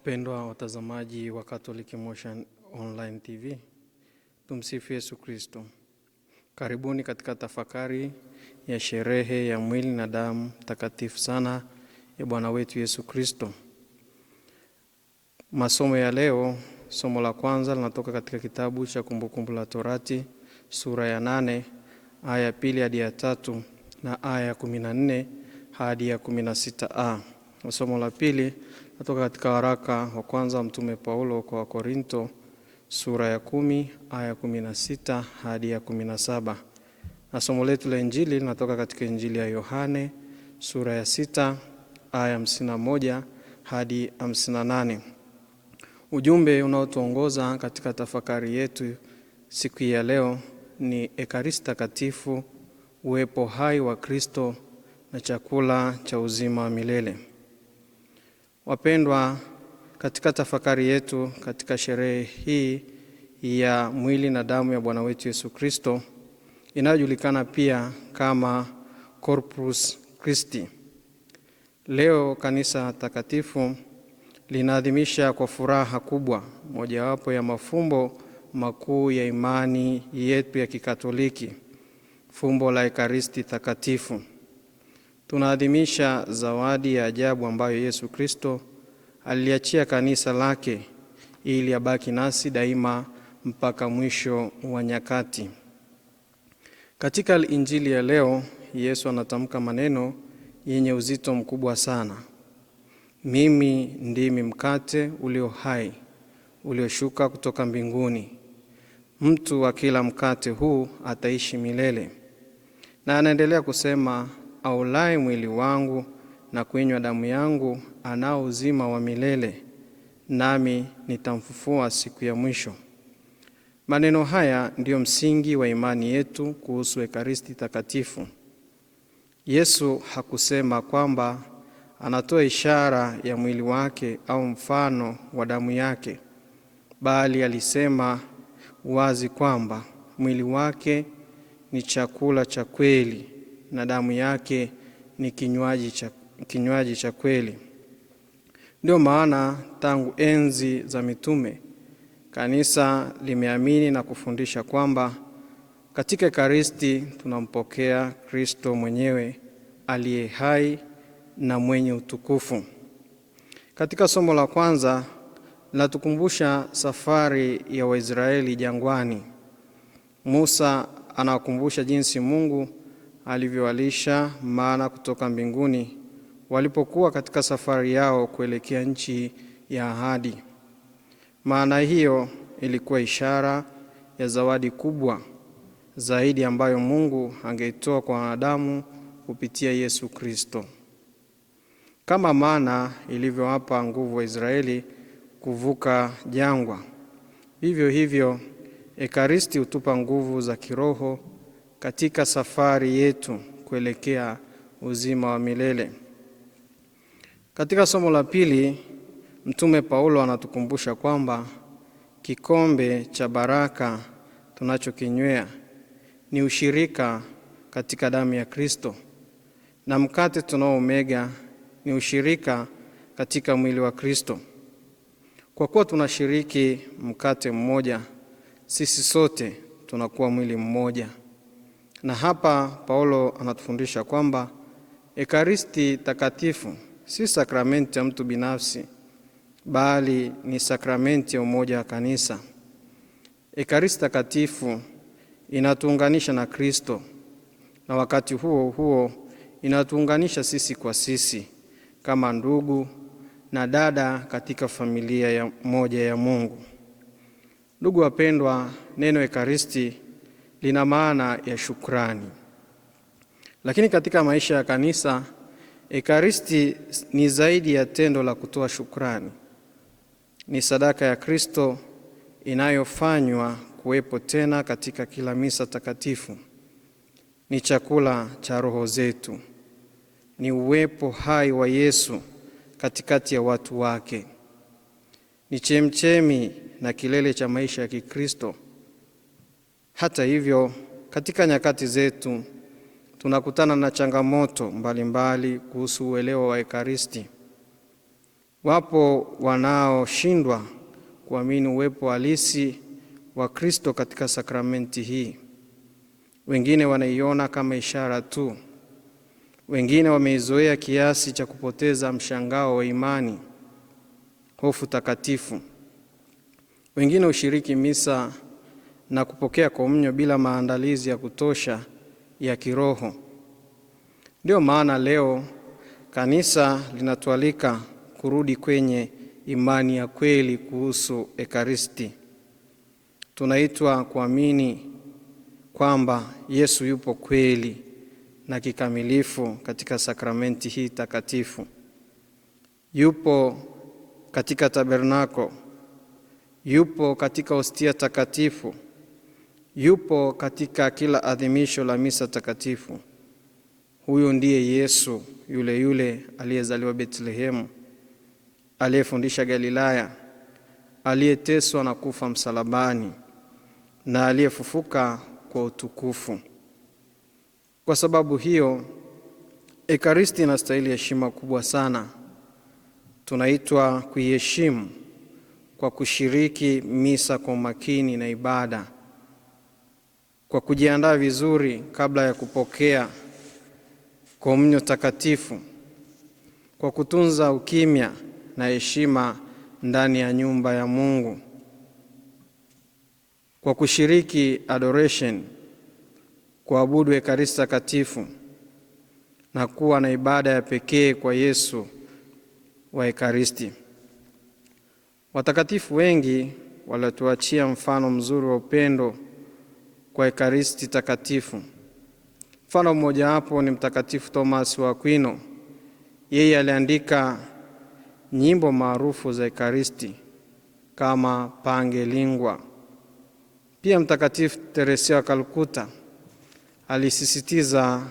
Wapendwa watazamaji wa Catholic Motion Online TV, tumsifu Yesu Kristo. Karibuni katika tafakari ya sherehe ya mwili na damu takatifu sana ya Bwana wetu Yesu Kristo. Masomo ya leo, somo la kwanza linatoka katika kitabu cha Kumbukumbu la Torati sura ya 8 aya ya 2 hadi ya 3 na aya ya 14 hadi ya 16a. Somo la pili natoka katika waraka wa kwanza Mtume Paulo kwa Wakorinto sura ya 10 aya 16 hadi ya 17. Na somo letu la Injili linatoka katika Injili ya Yohane sura ya 6 aya 51 hadi 58. Ujumbe unaotuongoza katika tafakari yetu siku ya leo ni Ekaristi Takatifu, uwepo hai wa Kristo na chakula cha uzima wa milele. Wapendwa, katika tafakari yetu katika sherehe hii ya mwili na damu ya Bwana wetu Yesu Kristo, inayojulikana pia kama Corpus Christi, leo kanisa takatifu linaadhimisha kwa furaha kubwa mojawapo ya mafumbo makuu ya imani yetu ya Kikatoliki, fumbo la Ekaristi Takatifu. Tunaadhimisha zawadi ya ajabu ambayo Yesu Kristo aliachia kanisa lake ili abaki nasi daima mpaka mwisho wa nyakati. Katika Injili ya leo, Yesu anatamka maneno yenye uzito mkubwa sana. Mimi ndimi mkate ulio hai, ulioshuka kutoka mbinguni. Mtu wa kila mkate huu ataishi milele. Na anaendelea kusema, aulaye mwili wangu na kunywa damu yangu anao uzima wa milele, nami nitamfufua siku ya mwisho. Maneno haya ndiyo msingi wa imani yetu kuhusu Ekaristi Takatifu. Yesu hakusema kwamba anatoa ishara ya mwili wake au mfano wa damu yake, bali alisema wazi kwamba mwili wake ni chakula cha kweli na damu yake ni kinywaji cha kweli. Ndio maana tangu enzi za mitume kanisa limeamini na kufundisha kwamba katika Ekaristi tunampokea Kristo mwenyewe aliye hai na mwenye utukufu. Katika somo la kwanza linatukumbusha safari ya Waisraeli jangwani. Musa anawakumbusha jinsi Mungu alivyowalisha mana kutoka mbinguni walipokuwa katika safari yao kuelekea nchi ya ahadi. Maana hiyo ilikuwa ishara ya zawadi kubwa zaidi ambayo Mungu angeitoa kwa wanadamu kupitia Yesu Kristo. Kama mana ilivyowapa nguvu wa Israeli kuvuka jangwa, vivyo hivyo Ekaristi hutupa nguvu za kiroho katika safari yetu kuelekea uzima wa milele. Katika somo la pili, Mtume Paulo anatukumbusha kwamba kikombe cha baraka tunachokinywea ni ushirika katika damu ya Kristo, na mkate tunaoumega ni ushirika katika mwili wa Kristo. Kwa kuwa tunashiriki mkate mmoja, sisi sote tunakuwa mwili mmoja. Na hapa Paulo anatufundisha kwamba Ekaristi Takatifu si sakramenti ya mtu binafsi, bali ni sakramenti ya umoja wa kanisa. Ekaristi Takatifu inatuunganisha na Kristo, na wakati huo huo inatuunganisha sisi kwa sisi kama ndugu na dada katika familia ya moja ya Mungu. Ndugu wapendwa, neno Ekaristi lina maana ya shukrani. Lakini katika maisha ya kanisa, Ekaristi ni zaidi ya tendo la kutoa shukrani. Ni sadaka ya Kristo inayofanywa kuwepo tena katika kila misa takatifu. Ni chakula cha roho zetu. Ni uwepo hai wa Yesu katikati ya watu wake. Ni chemchemi na kilele cha maisha ya Kikristo. Hata hivyo, katika nyakati zetu tunakutana na changamoto mbalimbali kuhusu uelewa wa Ekaristi. Wapo wanaoshindwa kuamini uwepo halisi wa Kristo katika sakramenti hii. Wengine wanaiona kama ishara tu. Wengine wameizoea kiasi cha kupoteza mshangao wa imani, hofu takatifu. Wengine ushiriki misa na kupokea komunyo bila maandalizi ya kutosha ya kiroho. Ndio maana leo kanisa linatualika kurudi kwenye imani ya kweli kuhusu Ekaristi. Tunaitwa kuamini kwamba Yesu yupo kweli na kikamilifu katika sakramenti hii takatifu. Yupo katika tabernako, yupo katika hostia takatifu, yupo katika kila adhimisho la misa takatifu. Huyu ndiye Yesu yule yule aliyezaliwa Betlehemu, aliyefundisha Galilaya, aliyeteswa na kufa msalabani na aliyefufuka kwa utukufu. Kwa sababu hiyo, Ekaristi inastahili heshima kubwa sana. Tunaitwa kuiheshimu kwa kushiriki misa kwa umakini na ibada, kwa kujiandaa vizuri kabla ya kupokea komunyo takatifu, kwa kutunza ukimya na heshima ndani ya nyumba ya Mungu, kwa kushiriki adoration, kuabudu Ekaristi takatifu na kuwa na ibada ya pekee kwa Yesu wa Ekaristi. Watakatifu wengi walituachia mfano mzuri wa upendo kwa Ekaristi takatifu. Mfano mmoja hapo ni Mtakatifu Thomas wa Aquino. Yeye aliandika nyimbo maarufu za Ekaristi kama Pange Lingua. Pia Mtakatifu Teresia wa Kalkuta alisisitiza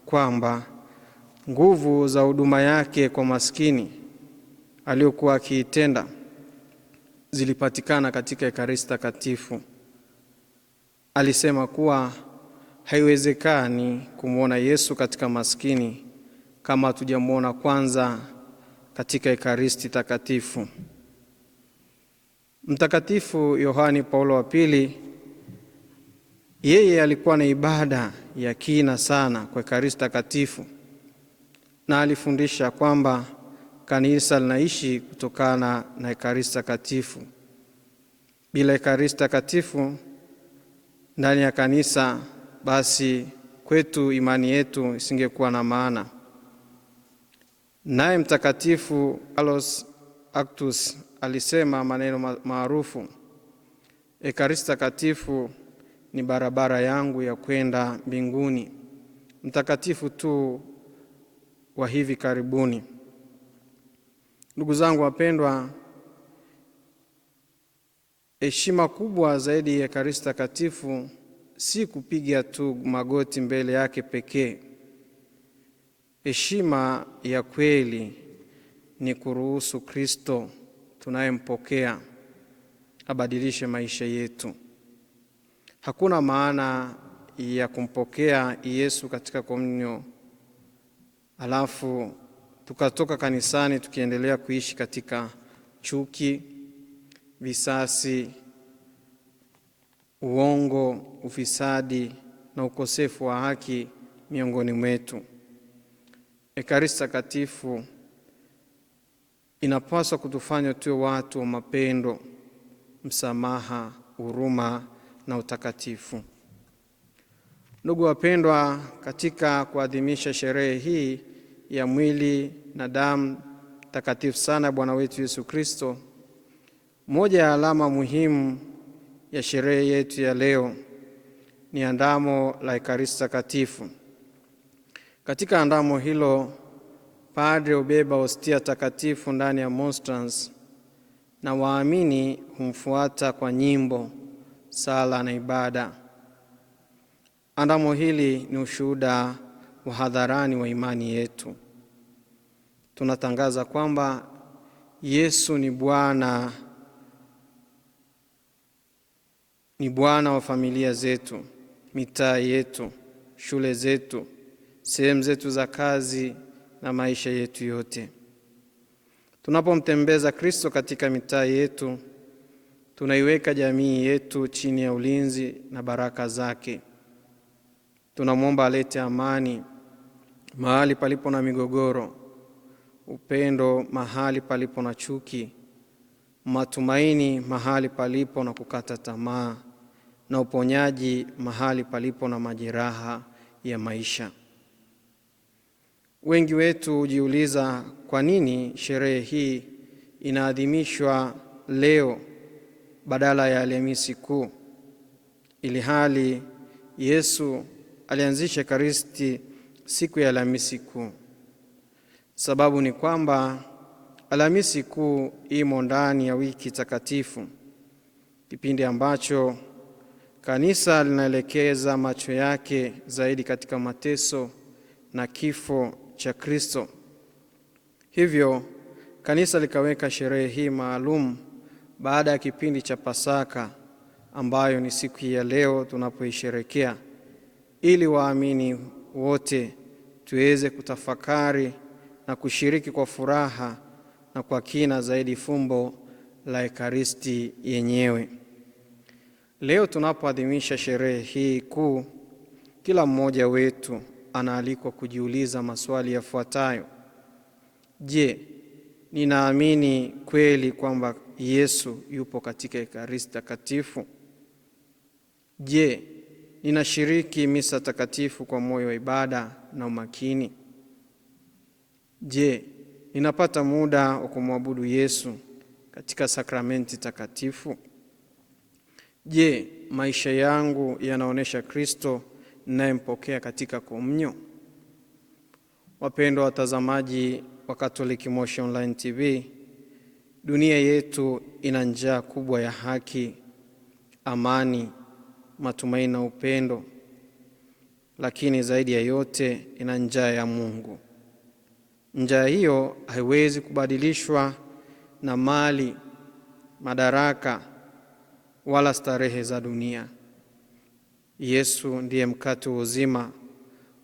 kwamba nguvu za huduma yake kwa maskini aliyokuwa akiitenda zilipatikana katika Ekaristi takatifu. Alisema kuwa haiwezekani kumwona Yesu katika maskini kama hatujamwona kwanza katika Ekaristi takatifu. Mtakatifu Yohani Paulo wa Pili, yeye alikuwa na ibada ya kina sana kwa Ekaristi takatifu, na alifundisha kwamba kanisa linaishi kutokana na Ekaristi takatifu. Bila Ekaristi takatifu ndani ya kanisa, basi kwetu imani yetu isingekuwa na maana. Naye Mtakatifu Carlos Actus alisema maneno maarufu, Ekaristi takatifu ni barabara yangu ya kwenda mbinguni, mtakatifu tu wa hivi karibuni. Ndugu zangu wapendwa, heshima kubwa zaidi ya Ekaristi takatifu si kupiga tu magoti mbele yake pekee. Heshima ya kweli ni kuruhusu Kristo tunayempokea abadilishe maisha yetu. Hakuna maana ya kumpokea Yesu katika komunyo alafu tukatoka kanisani tukiendelea kuishi katika chuki, visasi, uongo, ufisadi na ukosefu wa haki miongoni mwetu. Ekaristi takatifu inapaswa kutufanya tuwe watu wa mapendo, msamaha, huruma na utakatifu. Ndugu wapendwa, katika kuadhimisha sherehe hii ya mwili na damu takatifu sana Bwana wetu Yesu Kristo, moja ya alama muhimu ya sherehe yetu ya leo ni andamo la Ekaristi takatifu. Katika andamo hilo, padre hubeba hostia takatifu ndani ya monstrance na waamini humfuata kwa nyimbo, sala na ibada. Andamo hili ni ushuhuda wa hadharani wa imani yetu. Tunatangaza kwamba Yesu ni Bwana, ni Bwana wa familia zetu, mitaa yetu, shule zetu, sehemu zetu za kazi na maisha yetu yote. Tunapomtembeza Kristo katika mitaa yetu, tunaiweka jamii yetu chini ya ulinzi na baraka zake. Tunamwomba alete amani mahali palipo na migogoro, upendo mahali palipo na chuki, matumaini mahali palipo na kukata tamaa, na uponyaji mahali palipo na majeraha ya maisha. Wengi wetu hujiuliza kwa nini sherehe hii inaadhimishwa leo badala ya Alhamisi Kuu, ili hali Yesu alianzisha Ekaristi siku ya Alhamisi Kuu. Sababu ni kwamba Alhamisi Kuu imo ndani ya wiki takatifu, kipindi ambacho kanisa linaelekeza macho yake zaidi katika mateso na kifo cha Kristo. Hivyo kanisa likaweka sherehe hii maalum baada ya kipindi cha Pasaka, ambayo ni siku ya leo tunapoisherekea, ili waamini wote tuweze kutafakari na kushiriki kwa furaha na kwa kina zaidi fumbo la Ekaristi yenyewe. Leo tunapoadhimisha sherehe hii kuu, kila mmoja wetu anaalikwa kujiuliza maswali yafuatayo. Je, ninaamini kweli kwamba Yesu yupo katika Ekaristi takatifu? Je, ninashiriki misa takatifu kwa moyo wa ibada na umakini? Je, ninapata muda wa kumwabudu Yesu katika sakramenti takatifu? Je, maisha yangu yanaonesha Kristo ninayempokea katika komunyo? Wapendwa watazamaji wa Katoliki Moshi Online TV, dunia yetu ina njaa kubwa ya haki, amani, matumaini na upendo, lakini zaidi ya yote ina njaa ya Mungu. Njaa hiyo haiwezi kubadilishwa na mali, madaraka wala starehe za dunia. Yesu ndiye mkate wa uzima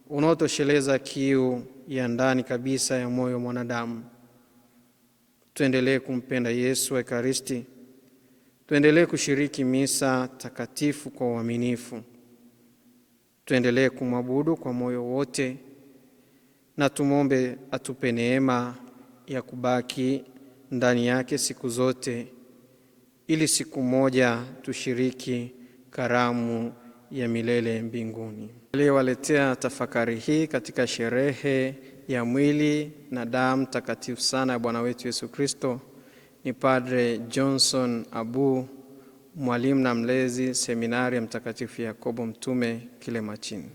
unaotosheleza kiu ya ndani kabisa ya moyo wa mwanadamu. Tuendelee kumpenda Yesu wa Ekaristi. Tuendelee kushiriki misa takatifu kwa uaminifu. Tuendelee kumwabudu kwa moyo wote, na tumwombe atupe neema ya kubaki ndani yake siku zote, ili siku moja tushiriki karamu ya milele mbinguni. Aliyewaletea tafakari hii katika sherehe ya mwili na damu takatifu sana ya Bwana wetu Yesu Kristo ni Padre Johnson Abu, mwalimu na mlezi seminari ya Mtakatifu Yakobo Mtume, Kilemachini.